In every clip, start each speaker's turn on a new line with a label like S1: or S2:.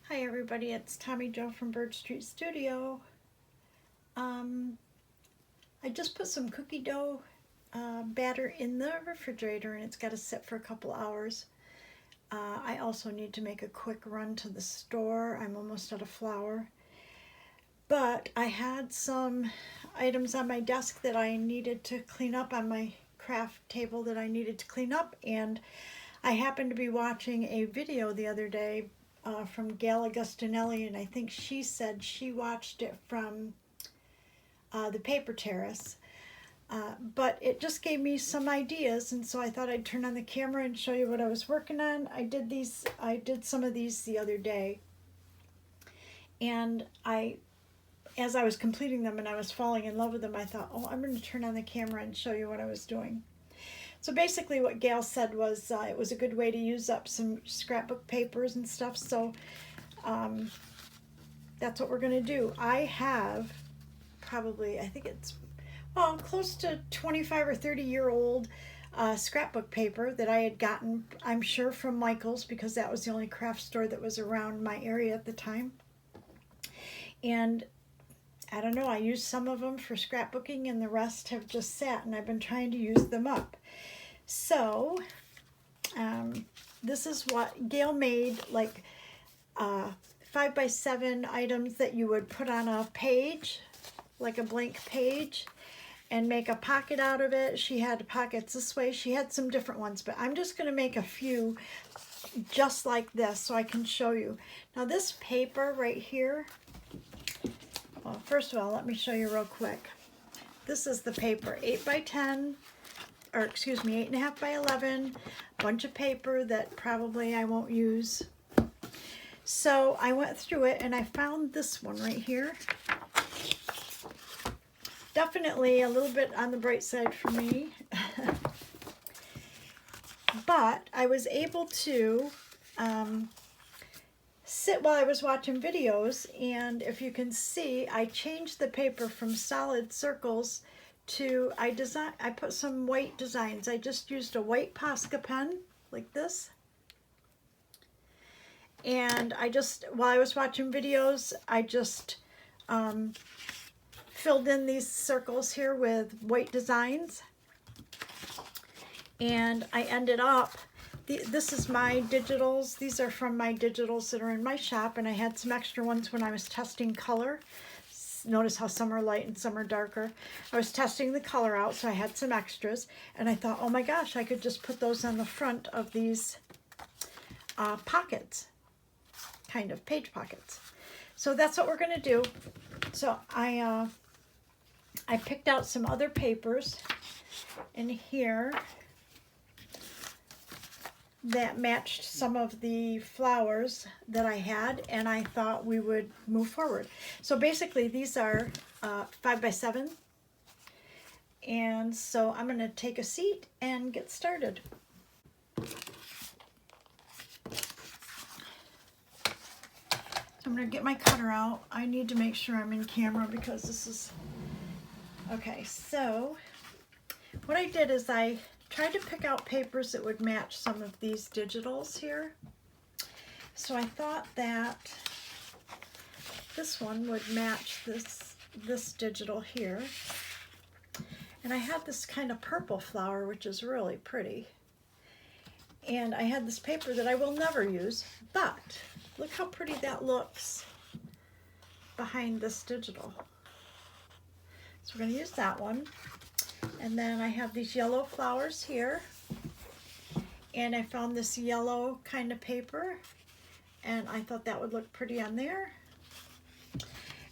S1: Hi everybody, it's Tommy Jo from Bird Street Studio. I just put some cookie dough batter in the refrigerator and it's got to sit for a couple hours. I also need to make a quick run to the store. I'm almost out of flour. But I had some items on my desk that I needed to clean up, on my craft table that I needed to clean up, and I happened to be watching a video the other day from Gail Augustinelli, and I think she said she watched it from the paper terrace. But it just gave me some ideas, and so I thought I'd turn on the camera and show you what I was working on. I did some of these the other day, and as I was completing them and I was falling in love with them, I thought, oh, I'm going to turn on the camera and show you what I was doing. So basically what Gail said was it was a good way to use up some scrapbook papers and stuff. So that's what we're going to do. I have probably, I think it's, well, close to 25 or 30-year-old scrapbook paper that I had gotten, I'm sure, from Michael's, because that was the only craft store that was around my area at the time. And I don't know, I used some of them for scrapbooking and the rest have just sat, and I've been trying to use them up. So this is what Gail made, like 5x7 items that you would put on a page, like a blank page, and make a pocket out of it. She had pockets this way. She had some different ones, but I'm just going to make a few just like this so I can show you. Now this paper right here, well, first of all, let me show you real quick. This is the paper, 8x10, or excuse me, 8.5x11, bunch of paper that probably I won't use. So I went through it and I found this one right here. Definitely a little bit on the bright side for me. But I was able to sit while I was watching videos, and if you can see, I changed the paper from solid circles to, I put some white designs. I just used a white Posca pen like this, and while I was watching videos, I just filled in these circles here with white designs, and I ended up, this is my digitals. These are from my digitals that are in my shop, and I had some extra ones when I was testing color. Notice how some are light and some are darker. I was testing the color out, so I had some extras, and I thought, oh my gosh, I could just put those on the front of these pockets, kind of page pockets. So that's what we're going to do. So I picked out some other papers in here that matched some of the flowers that I had, and I thought we would move forward. So basically these are 5x7, and so I'm going to take a seat and get started. So I'm going to get my cutter out. I need to make sure I'm in camera because this is, okay, so what I did is I tried to pick out papers that would match some of these digitals here. So I thought that this one would match this digital here. And I had this kind of purple flower, which is really pretty. And I had this paper that I will never use, but look how pretty that looks behind this digital. So we're going to use that one. And then I have these yellow flowers here, and I found this yellow kind of paper, and I thought that would look pretty on there.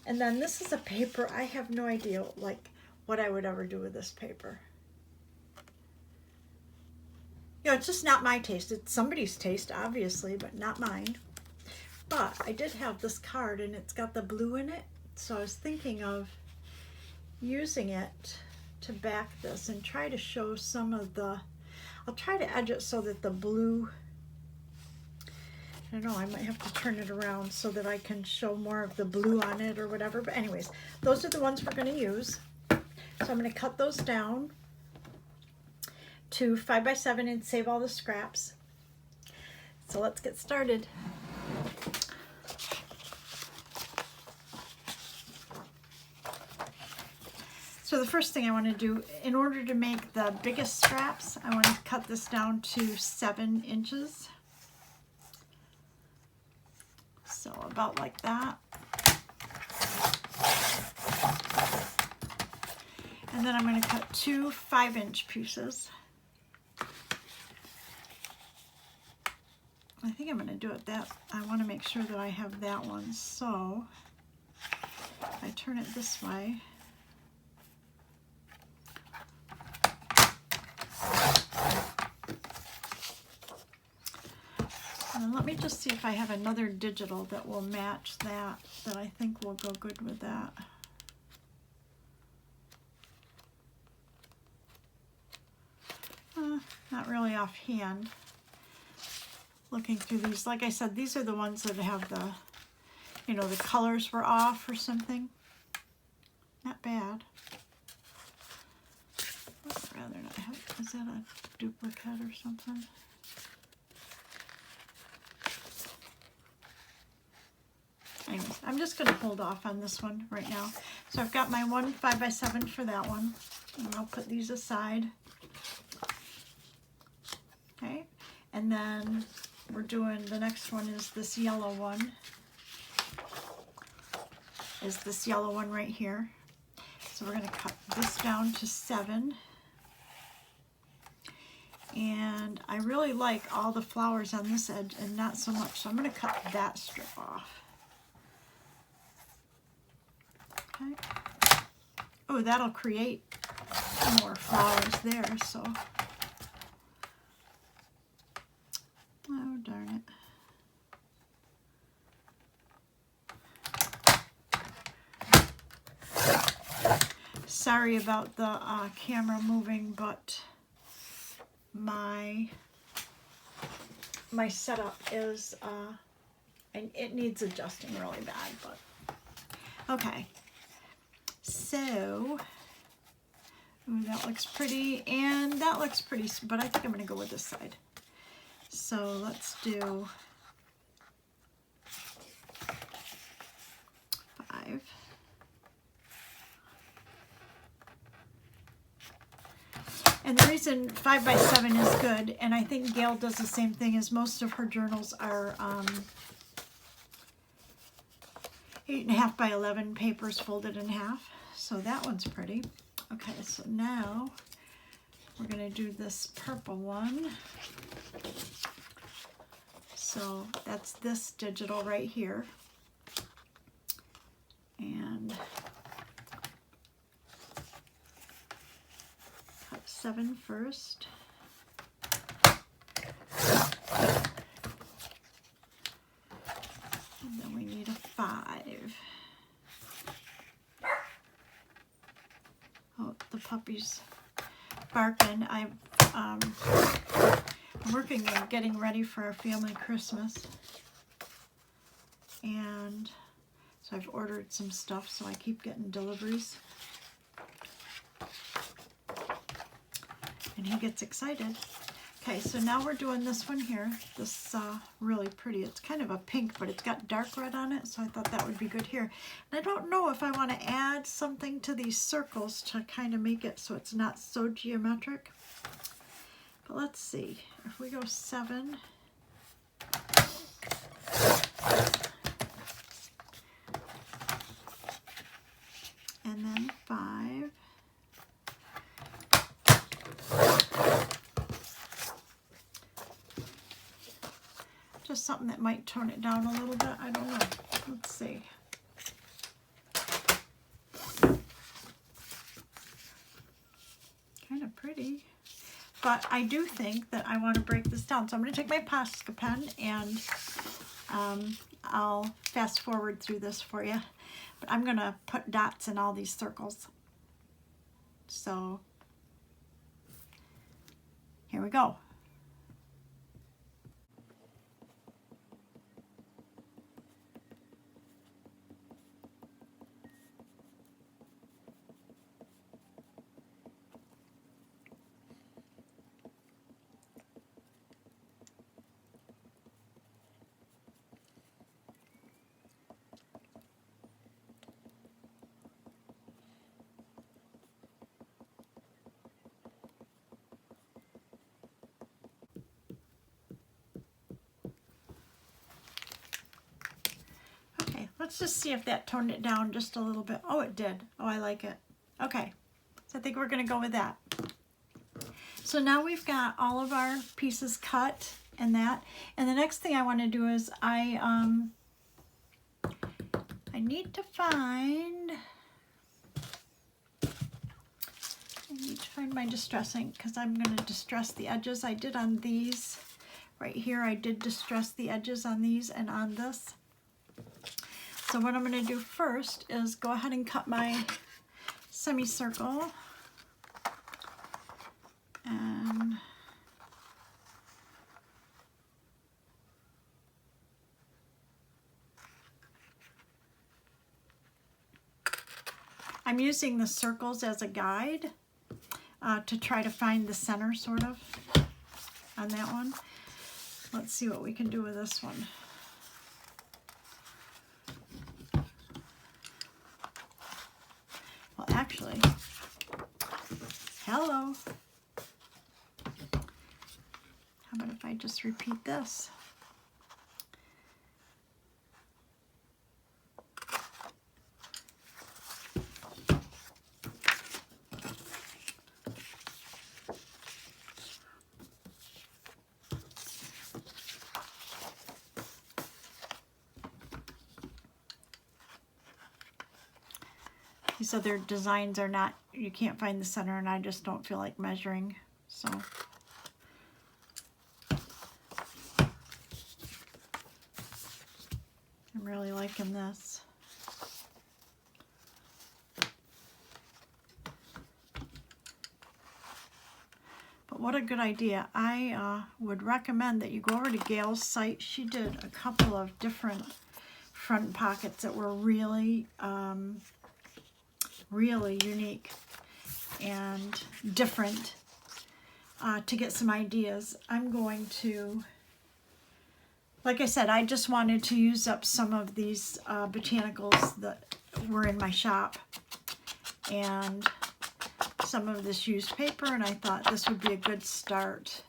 S1: And then this is a paper, I have no idea like what I would ever do with this paper. You know, it's just not my taste. It's somebody's taste, obviously, but not mine. But I did have this card, and it's got the blue in it, so I was thinking of using it to back this and try to show some of the, I'll try to edge it so that the blue, I don't know, I might have to turn it around so that I can show more of the blue on it or whatever. But anyways, those are the ones we're going to use. So I'm going to cut those down to 5x7 and save all the scraps. So let's get started. the first thing I want to do, in order to make the biggest scraps, I want to cut this down to 7 inches. So about like that. And then I'm going to cut 2 5-inch pieces. I think I'm going to do it that, I want to make sure that I have that one. So I turn it this way. And let me just see if I have another digital that will match that I think will go good with that. Not really offhand. Looking through these, like I said, these are the ones that have the, you know, the colors were off or something. Not bad. I'd rather not have, is that a duplicate or something? Anyways, I'm just going to hold off on this one right now. So I've got my 1 5x7 for that one. And I'll put these aside. Okay, and then we're doing, the next one is this yellow one. Is this yellow one right here. So we're going to cut this down to 7. And I really like all the flowers on this edge and not so much. So I'm going to cut that strip off. Okay. Oh, that'll create more flowers there, so. Oh, darn it. Sorry about the camera moving, but my setup is, and it needs adjusting really bad, but okay. So, ooh, that looks pretty, and that looks pretty, but I think I'm going to go with this side. So let's do 5. And the reason 5x7 is good, and I think Gail does the same thing, is most of her journals are 8.5 by 11 papers folded in half. So that one's pretty. Okay, so now we're going to do this purple one. So that's this digital right here. And cut 7 first. And then we need a 5. Oh, the puppy's barking. I'm working on getting ready for our family Christmas. And so I've ordered some stuff, so I keep getting deliveries. And he gets excited. Okay, so now we're doing this one here. This really pretty. It's kind of a pink, but it's got dark red on it, so I thought that would be good here. And I don't know if I want to add something to these circles to kind of make it so it's not so geometric. But let's see. If we go 7. And then 5. Just something that might tone it down a little bit. I don't know. Let's see. Kind of pretty. But I do think that I want to break this down. So I'm going to take my Posca pen and I'll fast forward through this for you. But I'm going to put dots in all these circles. So here we go. Let's just see if that toned it down just a little bit. Oh, it did. Oh, I like it. Okay, so I think we're going to go with that. So now we've got all of our pieces cut and that. And the next thing I want to do is I need to find my distress ink, because I'm going to distress the edges. I did on these right here. I did distress the edges on these and on this. So what I'm going to do first is go ahead and cut my semicircle. And I'm using the circles as a guide to try to find the center, sort of, on that one. Let's see what we can do with this one. Well, actually, hello. How about if I just repeat this? These other designs are not, you can't find the center, and I just don't feel like measuring, so. I'm really liking this. But what a good idea. I would recommend that you go over to Gail's site. She did a couple of different front pockets that were really really unique and different, to get some ideas. I'm going to, like I said, I just wanted to use up some of these botanicals that were in my shop and some of this used paper, and I thought this would be a good start.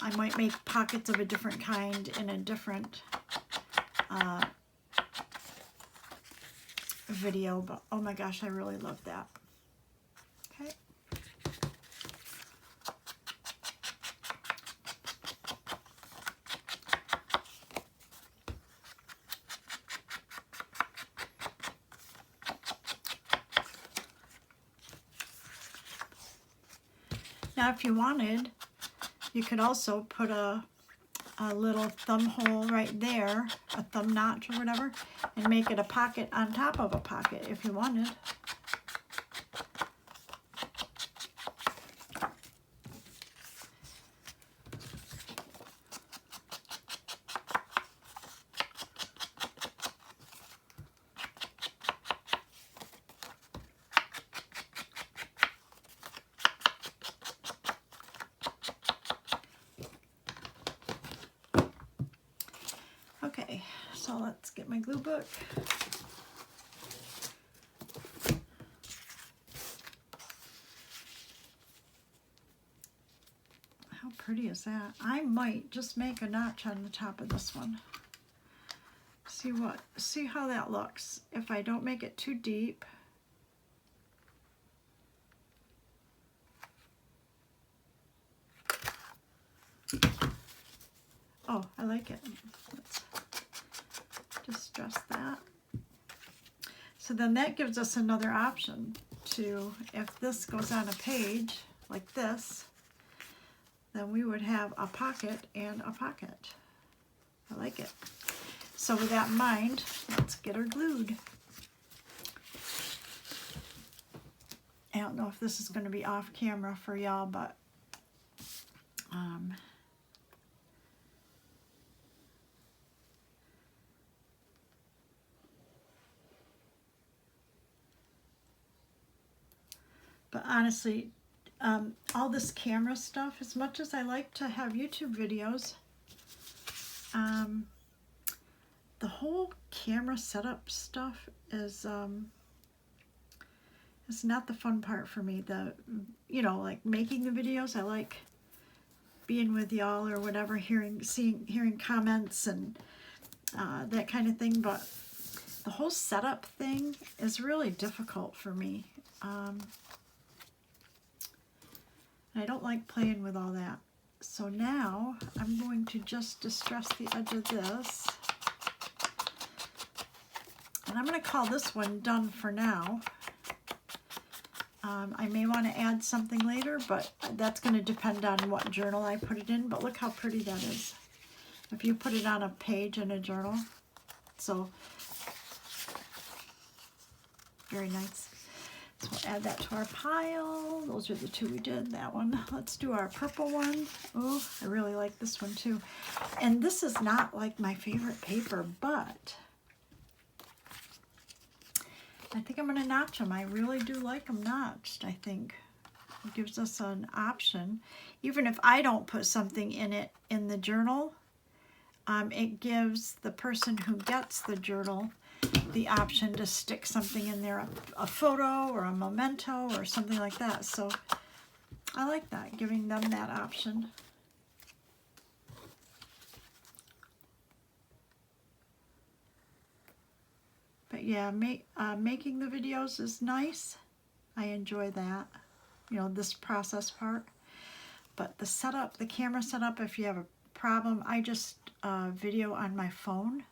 S1: I might make pockets of a different kind in a different video, but oh my gosh, I really love that. Okay. Now, if you wanted, you could also put a little thumb hole right there, a thumb notch or whatever, and make it a pocket on top of a pocket if you wanted. Okay, so let's get my glue book. How pretty is that? I might just make a notch on the top of this one. See how that looks. If I don't make it too deep. Oh, I like it. Let's just dress that. So then that gives us another option to, if this goes on a page like this, then we would have a pocket and a pocket. I like it. So with that in mind, let's get her glued. I don't know if this is going to be off camera for y'all, but honestly, all this camera stuff, as much as I like to have YouTube videos, the whole camera setup stuff is not the fun part for me. Like making the videos, I like being with y'all or whatever, hearing comments and that kind of thing, but the whole setup thing is really difficult for me. I don't like playing with all that. So now I'm going to just distress the edge of this. And I'm going to call this one done for now. I may want to add something later, but that's going to depend on what journal I put it in. But look how pretty that is. If you put it on a page in a journal. So, very nice. So we'll add that to our pile. Those are the two we did, that one. Let's do our purple one. Oh, I really like this one too. And this is not like my favorite paper, but I think I'm going to notch them. I really do like them notched, I think. It gives us an option. Even if I don't put something in it in the journal, it gives the person who gets the journal the option to stick something in there, a photo or a memento or something like that. So I like that, giving them that option. But yeah, making the videos is nice. I enjoy that, you know, this process part. But the setup, the camera setup, if you have a problem, I just video on my phone.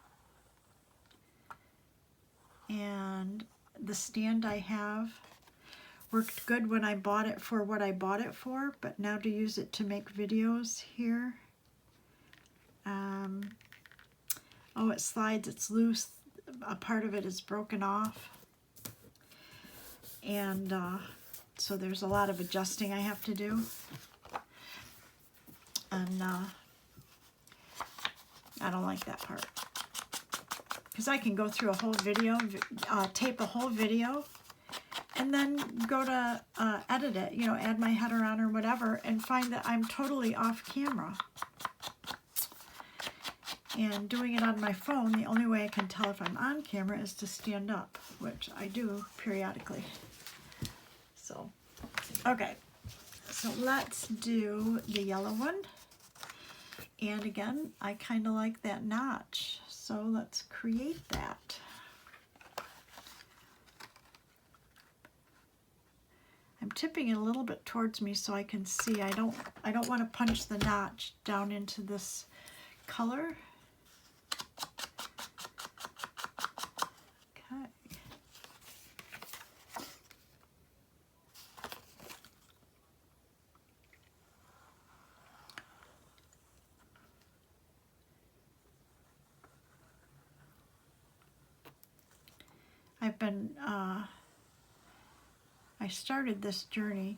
S1: And the stand I have worked good when I bought it for what I bought it for, but now to use it to make videos here. Oh, it slides, it's loose. A part of it is broken off. And so there's a lot of adjusting I have to do. And I don't like that part. Because I can go through a whole video, tape a whole video, and then go to edit it, you know, add my header on or whatever, and find that I'm totally off camera. And doing it on my phone, the only way I can tell if I'm on camera is to stand up, which I do periodically. So, okay. So let's do the yellow one. And again, I kind of like that notch. So let's create that. I'm tipping it a little bit towards me so I can see. I don't want to punch the notch down into this color. Okay. I started this journey,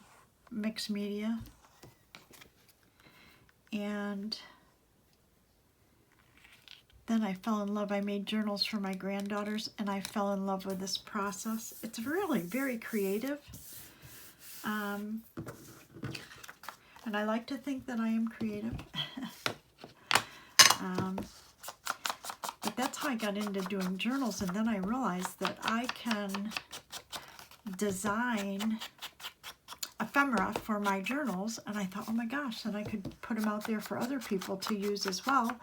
S1: mixed media, and then I fell in love. I made journals for my granddaughters, and I fell in love with this process. It's really very creative, and I like to think that I am creative. But that's how I got into doing journals, and then I realized that I can design ephemera for my journals, and I thought, oh my gosh, then I could put them out there for other people to use as well.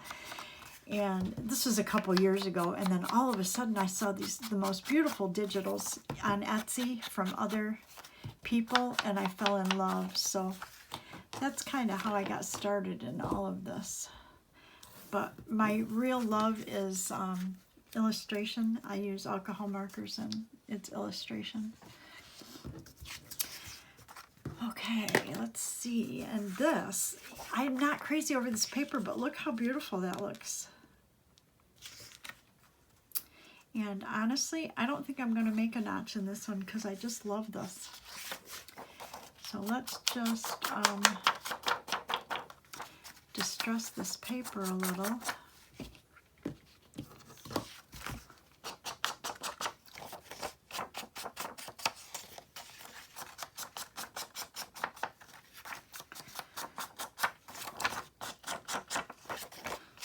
S1: And this was a couple years ago, and then all of a sudden I saw the most beautiful digitals on Etsy from other people, and I fell in love. So that's kind of how I got started in all of this. But my real love is illustration. I use alcohol markers, and it's illustration. Okay, let's see. And this, I'm not crazy over this paper, but look how beautiful that looks. And honestly, I don't think I'm going to make a notch in this one because I just love this. So let's just distress this paper a little.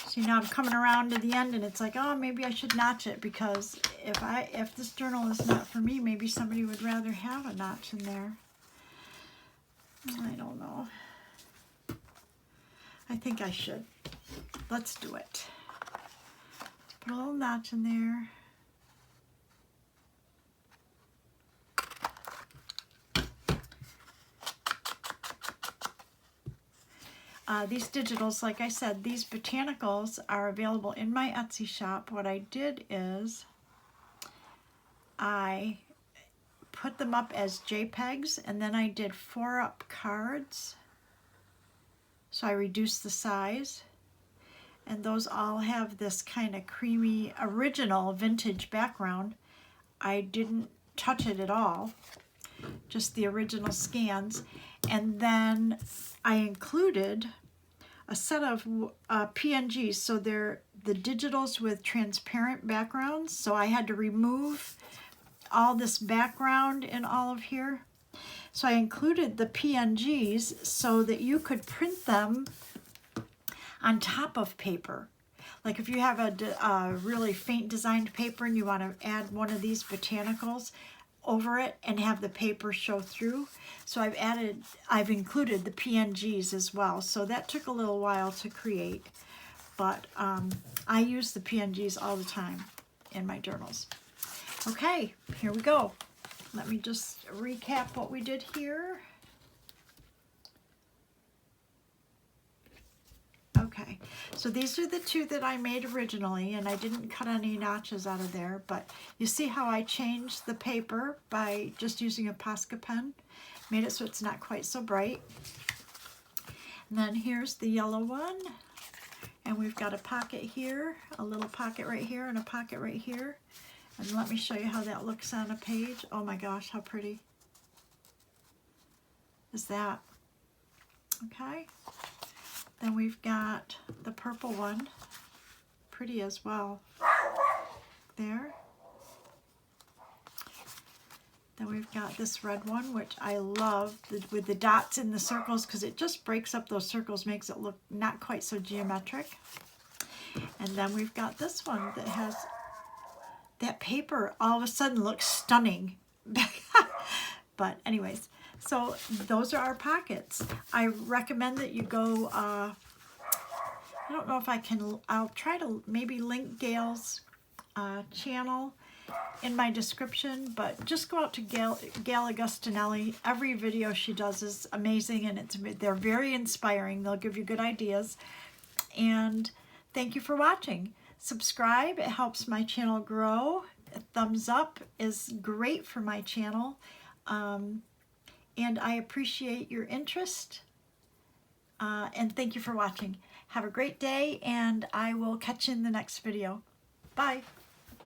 S1: See, now I'm coming around to the end, and it's like, oh, maybe I should notch it, because if this journal is not for me, maybe somebody would rather have a notch in there. I don't know. I think I should. Let's do it. Put a little notch in there. These digitals, like I said, these botanicals are available in my Etsy shop. What I did is I put them up as JPEGs, and then I did 4-up cards. So I reduced the size. And those all have this kind of creamy, original vintage background. I didn't touch it at all, just the original scans. And then I included a set of PNGs, so they're the digitals with transparent backgrounds. So I had to remove all this background in all of here. So I included the PNGs so that you could print them on top of paper. Like if you have a really faint designed paper and you want to add one of these botanicals over it and have the paper show through. So I've included the PNGs as well. So that took a little while to create, but I use the PNGs all the time in my journals. Okay, here we go. Let me just recap what we did here. Okay, so these are the two that I made originally, and I didn't cut any notches out of there, but you see how I changed the paper by just using a Posca pen, made it so it's not quite so bright. And then here's the yellow one, and we've got a pocket here, a little pocket right here, and a pocket right here. And let me show you how that looks on a page. Oh my gosh, how pretty is that? Okay. Then we've got the purple one, pretty as well, there. Then we've got this red one, which I love, with the dots in the circles, because it just breaks up those circles, makes it look not quite so geometric. And then we've got this one that has, that paper all of a sudden looks stunning. But anyways, so those are our pockets. I recommend that you go, I don't know if I can, I'll try to maybe link Gail's channel in my description, but just go out to Gail Augustinelli. Every video she does is amazing, and they're very inspiring. They'll give you good ideas. And thank you for watching. Subscribe, it helps my channel grow. A thumbs up is great for my channel. And I appreciate your interest, and thank you for watching. Have a great day, and I will catch you in the next video. Bye.